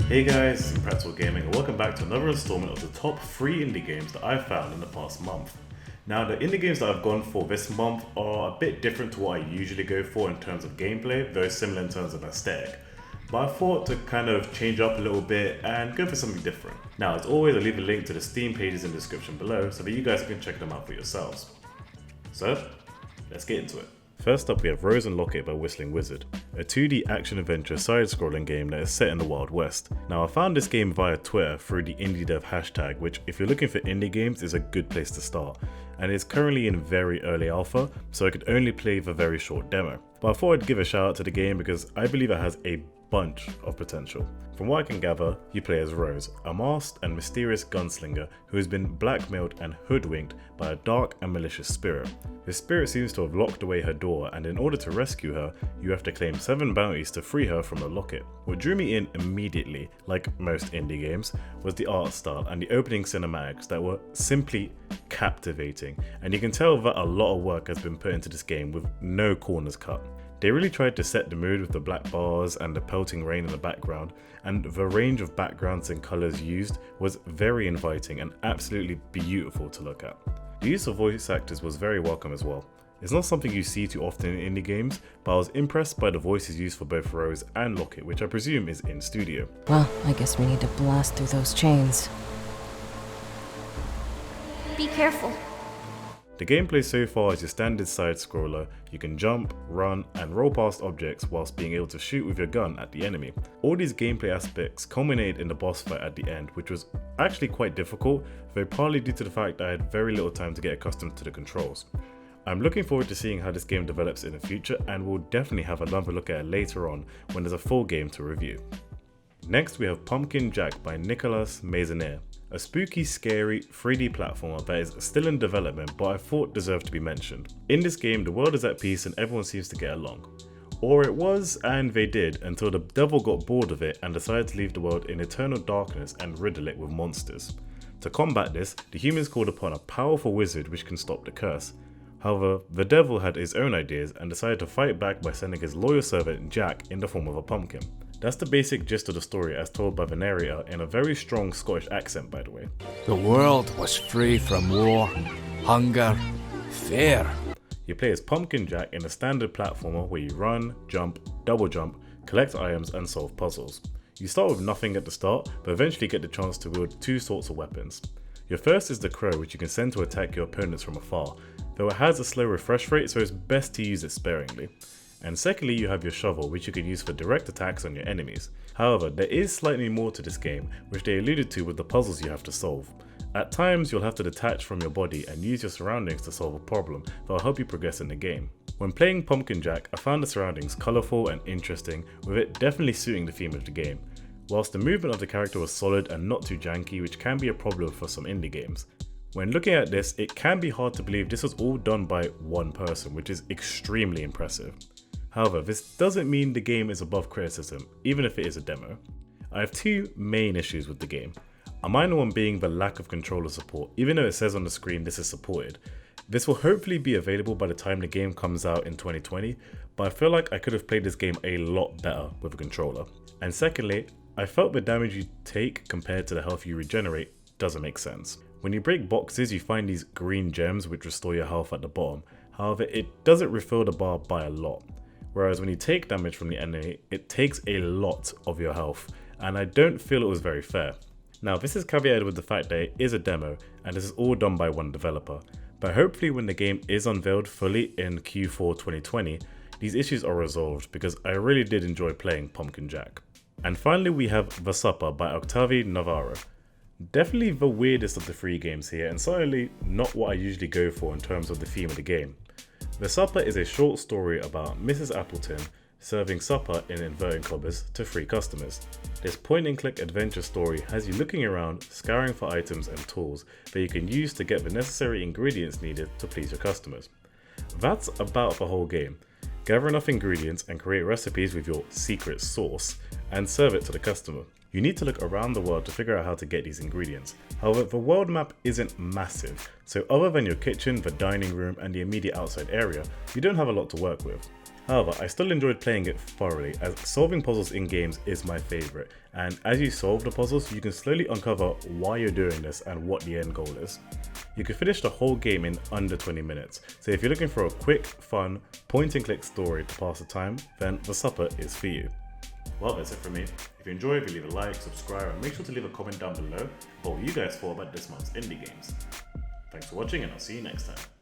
Hey guys, this is Practical Gaming and welcome back to another installment of the top 3 indie games that I've found in the past month. Now the indie games that I've gone for this month are a bit different to what I usually go for in terms of gameplay, very similar in terms of aesthetic. But I thought to kind of change up a little bit and go for something different. Now as always, I'll leave a link to the Steam pages in the description below so that you guys can check them out for yourselves. So, let's get into it. First up we have Rosen Lock It by Whistling Wizard, a 2D action-adventure side-scrolling game that is set in the Wild West. Now I found this game via Twitter through the indie dev hashtag, which if you're looking for indie games is a good place to start, and it's currently in very early alpha, so I could only play the very short demo. But I thought I'd give a shout out to the game because I believe it has a bunch of potential. From what I can gather, you play as Rose, a masked and mysterious gunslinger who has been blackmailed and hoodwinked by a dark and malicious spirit. The spirit seems to have locked away her door, and in order to rescue her, you have to claim 7 bounties to free her from the locket. What drew me in immediately, like most indie games, was the art style and the opening cinematics that were simply captivating, and you can tell that a lot of work has been put into this game with no corners cut. They really tried to set the mood with the black bars and the pelting rain in the background, and the range of backgrounds and colours used was very inviting and absolutely beautiful to look at. The use of voice actors was very welcome as well. It's not something you see too often in indie games, but I was impressed by the voices used for both Rose and Lock It, which I presume is in studio. Well, I guess we need to blast through those chains. Be careful. The gameplay so far is your standard side scroller. You can jump, run, and roll past objects whilst being able to shoot with your gun at the enemy. All these gameplay aspects culminated in the boss fight at the end, which was actually quite difficult, though partly due to the fact that I had very little time to get accustomed to the controls. I'm looking forward to seeing how this game develops in the future, and we'll definitely have another look at it later on when there's a full game to review. Next we have Pumpkin Jack by Nicolas Maisonier, a spooky, scary 3D platformer that is still in development but I thought deserved to be mentioned. In this game the world is at peace and everyone seems to get along. Or it was, and they did, until the devil got bored of it and decided to leave the world in eternal darkness and riddle it with monsters. To combat this, the humans called upon a powerful wizard which can stop the curse. However, the devil had his own ideas and decided to fight back by sending his loyal servant Jack in the form of a pumpkin. That's the basic gist of the story as told by the narrator in a very strong Scottish accent, by the way. The world was free from war, hunger, fear. You play as Pumpkin Jack in a standard platformer where you run, jump, double jump, collect items and solve puzzles. You start with nothing at the start, but eventually get the chance to wield 2 sorts of weapons. Your first is the crow, which you can send to attack your opponents from afar, though it has a slow refresh rate so it's best to use it sparingly. And secondly, you have your shovel, which you can use for direct attacks on your enemies. However, there is slightly more to this game, which they alluded to with the puzzles you have to solve. At times, you'll have to detach from your body and use your surroundings to solve a problem that will help you progress in the game. When playing Pumpkin Jack, I found the surroundings colourful and interesting, with it definitely suiting the theme of the game, whilst the movement of the character was solid and not too janky, which can be a problem for some indie games. When looking at this, it can be hard to believe this was all done by one person, which is extremely impressive. However, this doesn't mean the game is above criticism, even if it is a demo. I have 2 main issues with the game. A minor one being the lack of controller support, even though it says on the screen this is supported. This will hopefully be available by the time the game comes out in 2020, but I feel like I could have played this game a lot better with a controller. And secondly, I felt the damage you take compared to the health you regenerate doesn't make sense. When you break boxes, you find these green gems which restore your health at the bottom. However, it doesn't refill the bar by a lot. Whereas when you take damage from the enemy, it takes a lot of your health, and I don't feel it was very fair. Now this is caveated with the fact that it is a demo, and this is all done by one developer, but hopefully when the game is unveiled fully in Q4 2020, these issues are resolved because I really did enjoy playing Pumpkin Jack. And finally we have The Supper by Octavio Navarro. Definitely the weirdest of the 3 games here, and certainly not what I usually go for in terms of the theme of the game. The Supper is a short story about Mrs. Appleton serving supper in inverted commas to 3 customers. This point-and-click adventure story has you looking around, scouring for items and tools that you can use to get the necessary ingredients needed to please your customers. That's about the whole game. Gather enough ingredients and create recipes with your secret sauce and serve it to the customer. You need to look around the world to figure out how to get these ingredients. However, the world map isn't massive, so other than your kitchen, the dining room and the immediate outside area, you don't have a lot to work with. However, I still enjoyed playing it thoroughly, as solving puzzles in games is my favourite, and as you solve the puzzles, you can slowly uncover why you're doing this and what the end goal is. You can finish the whole game in under 20 minutes, so if you're looking for a quick, fun, point and click story to pass the time, then The Supper is for you. Well, that's it from me. If you enjoyed, if you leave a like, subscribe, and make sure to leave a comment down below about what you guys thought about this month's indie games. Thanks for watching, and I'll see you next time.